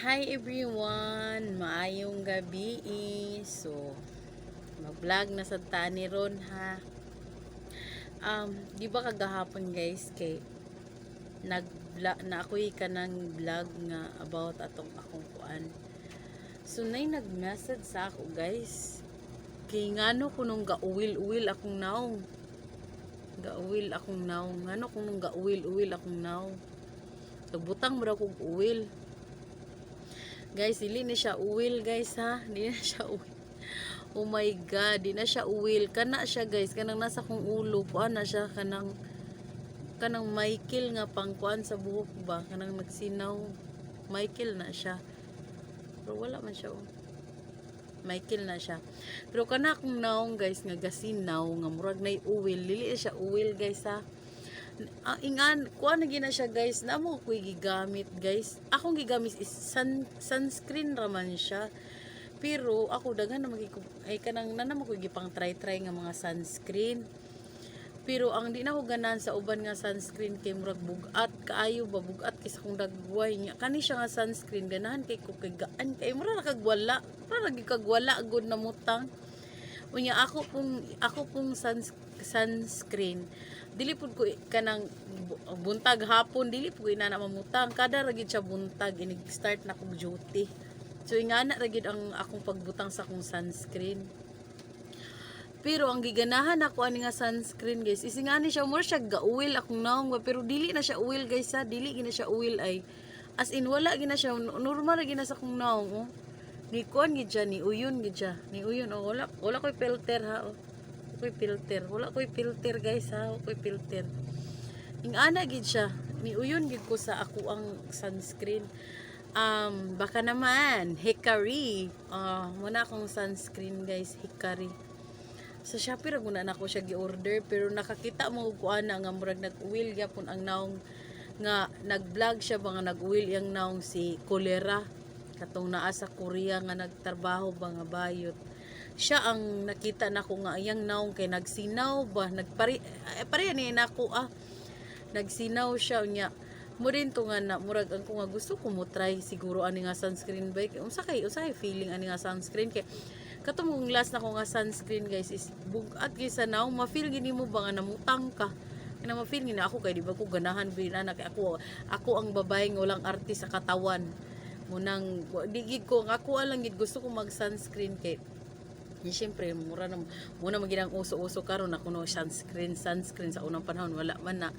Hi everyone! Maayong gabi. So, mag-vlog na sa tani ron ha. Di ba kagahapon guys kay nag na ako'y kanang vlog nga about atong akong kuan. So, nay nag-message sa ako guys. Kay ngano ko nung gauwil-uwil akong naong. Gauwil akong naong. Ngano ko nung gauwil-uwil akong naong. Nagbutang mo daw kong uwil. Guys, dili na siya uwil guys ha. Di na siya uwil. Oh my god, di na siya uwil. Kana siya guys, kanang nasa kong ulo. Kuan na siya kanang Michael nga pangkuan sa buhok ba. Kanang nagsinaw. Michael na siya. Pero wala man siya oh. Michael na siya. Pero kana akong naong guys nga gasinaw nga murag nay uwil. Dili siya uwil guys ha. Ingan kuan na gina siya guys, namo ko gigamit guys. Akong gigamit is sunscreen raman siya. Pero ako daghan na ay kanang nanamo ko gipang try nga mga sunscreen. Pero ang di na ko ganan sa uban nga sunscreen kay murag bugat kaayo ba, bugat kay sa kong dagway niya. Kani siya nga sunscreen ganahan kay ko kay gaan kay mura kagwala, para gikagwala gud na mutang. Unya ako pong sunscreen dili pud ko kanang buntag hapon, dili pud ko ina mamutang kada ra gid siya buntag inig start na kog duty. So ingana ra gid ang akong pagbutang sa akong sunscreen. Pero ang giganahan ako ani nga sunscreen guys is ingani siya more siya gauwil akong naong, pero dili na siya oil guys ha, dili gina siya oil ay as in wala gina siya normal ra gina sa akong naong oh. Ni kuan gid siya, ni uyon gid siya, ni uyon oh, wala koy filter ha oh. Wala koy filter guys ha, koy filter. Ing ana gid siya, ni uyon gid ko sa ako ang sunscreen. Baka naman Hikari. Muna akong sunscreen guys, Hikari. Sa Shopee ra guna na ako siya gi-order, pero nakakita mo ko ana nga murag nag-uwil gyapon ang naong nga nag-vlog siya ba nga nag-uwil yang naong si Kolera katong naa sa Korea nga nagtrabaho ba nga bayot. Siya ang nakita nako nga iyang naong kay nagsinaw ba pareha ni nako nagsinaw siya nya mo rin to nga na murag ang ko nga gusto ko mo try siguro ani nga sunscreen ba unsa kay feeling ani nga sunscreen kay katong last na ko nga sunscreen guys is bugat gyud sa naong ma-feel gini mo ba nga namutang ka na ma-feel gini ako kay di ba ko ganahan binana kay ako ang babae nga walang arte sa katawan munang di gid ko ako lang gid gusto ko mag sunscreen kay di syempre muna magidang uso-uso karon ako no sunscreen sa unang panahon wala man na,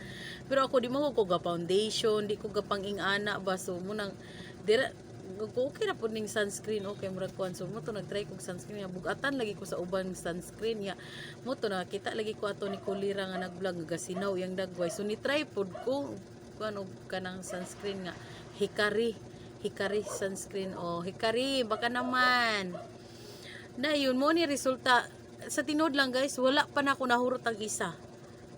pero ako di mo ko ga foundation, di ko ga pang-ingana ba, so munang dira okay na pud ning sunscreen okay murag kuan, so mo to nagtry kog sunscreen nga bugatan lagi ko sa ubang sunscreen ya mo to nakita lagi ko ato ni Kulira nga nag-vlog nga gasinaw yang dagway, so ni try pud ko kuan og kanang sunscreen nga Hikari sunscreen Hikari baka naman na yun mo ni resulta sa tinod lang guys, wala pa na ako nahurot ang isa,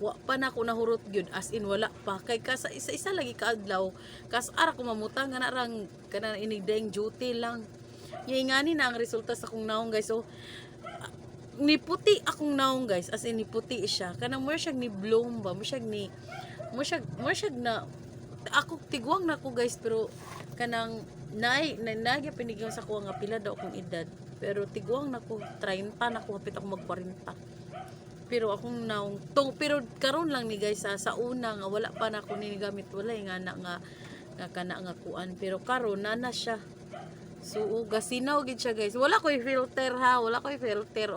wa pa na ako nahurot gyud, as in wala pa kay sa isa lagi ka adlaw kas ara ko mamutang nga narang kana inigdeng duty lang ingani na ang resulta sa akong naong guys. So niputi akong naong guys, as in niputi siya kanang more siyag ni bloom ba, more siyag na ako tigwang na ko guys, pero kanang nagya pinigyan sa ko nga pila daw akong edad, pero tigwang na ko 30 na ko hapit ako mag 40, pero akong naong pero karon lang ni guys sa una nga wala pa na ako nigamit, wala nga na nga kana nga kuan, pero karon na siya. So gasinaw gid siya guys, wala koy filter ha, wala koy filter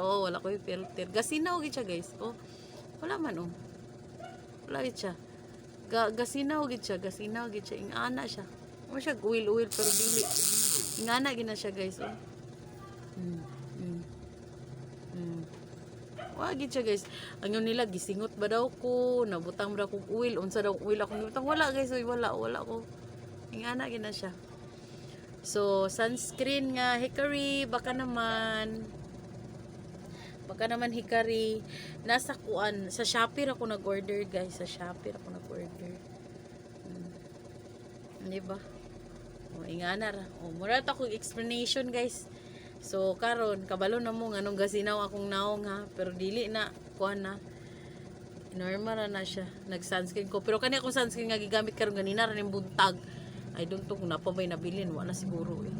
gasinaw gid siya guys wala man wala gid siya gasinaw gid siya ingana siya mo siya oil pero dili ingana gid na siya guys wagid siya guys. Ang yun nila gisingot ba daw ko, nabutang ba kog oil, unsa daw oil akong gibutang, wala guys, wala ko. Ingana gid na siya. So sunscreen nga Hikari baka naman Hikari nasa kuan sa Shopee ako nag-order guys, di ba? Ingana ra. Mura ta kog explanation guys. So karon kabalo na mo nganong gasinaw akong naong ha, pero dili na kuan na normal na siya nag sunscreen ko, pero kani akong sunscreen nga gigamit karon ganina ra ning buntag I don't know kung napa may nabilin. Wala siguro eh.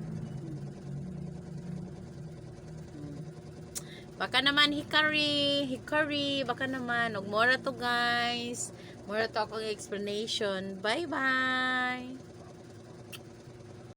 Baka naman Hikari, baka naman. Og mora to guys. Mora to akong explanation. Bye-bye!